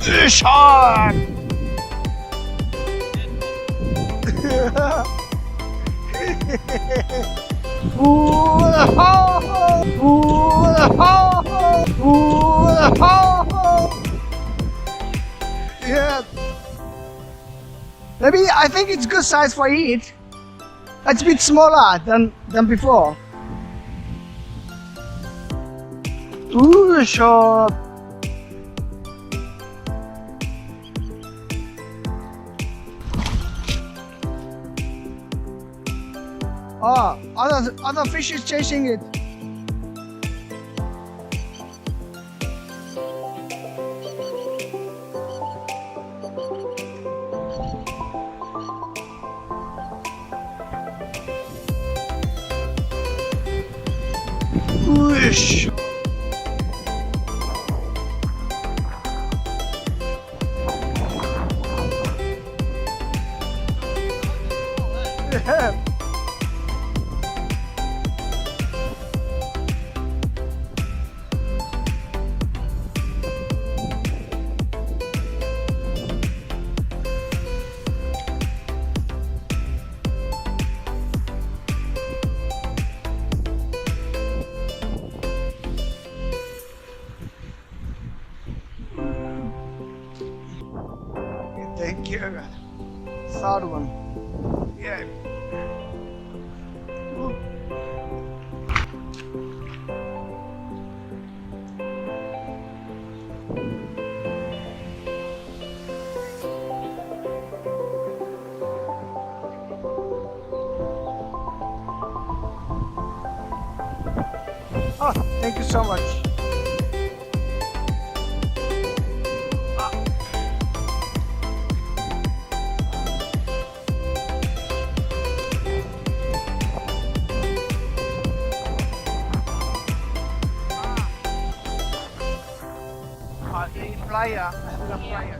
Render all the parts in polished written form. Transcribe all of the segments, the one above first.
Shot! Yeah. Maybe I think it's good size for it. It's a bit smaller than before. Ooh, shot. Oh, other fish is chasing it. Whoosh. Yeah. Thank you. Third one. Yeah. Ooh. Oh, thank you so much. Playa, la playa.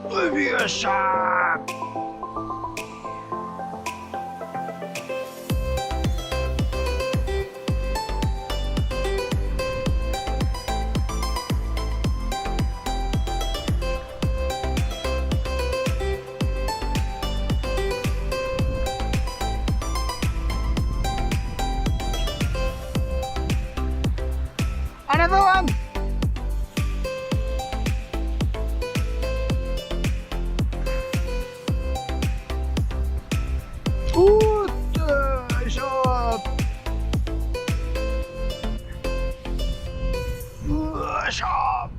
Maybe a shark. Another one! Good shot! Good shot!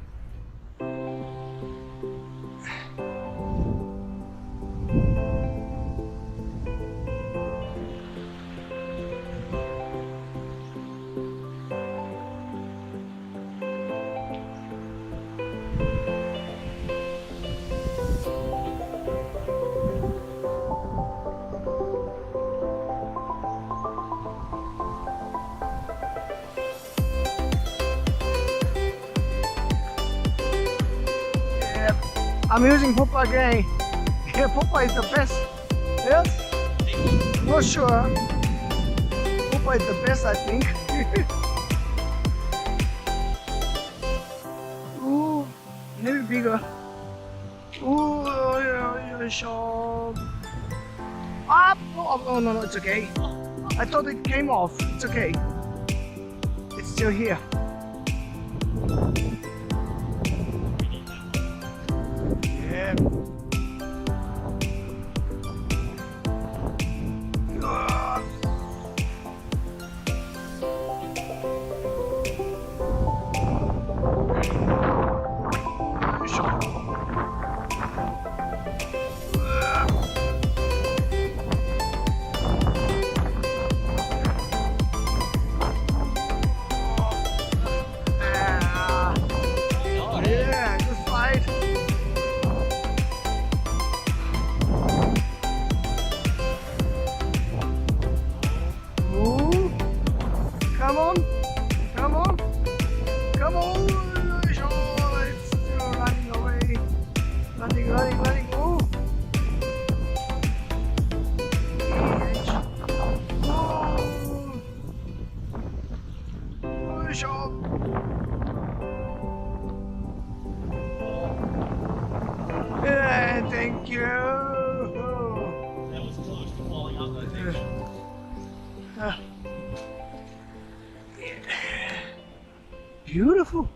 I'm using Poppa again. Yeah, Poppa is the best. Yes? Not sure. Poppa is the best, I think. Ooh, maybe bigger. Ooh, yeah, sharp. Up! Oh, no, it's okay. I thought it came off. It's okay. It's still here. Yeah. Come on. Come on. Come on. Oh, it's running away. Running. Oh. Oh, shot. Yeah, thank you. That was close to falling off that thing. Beautiful.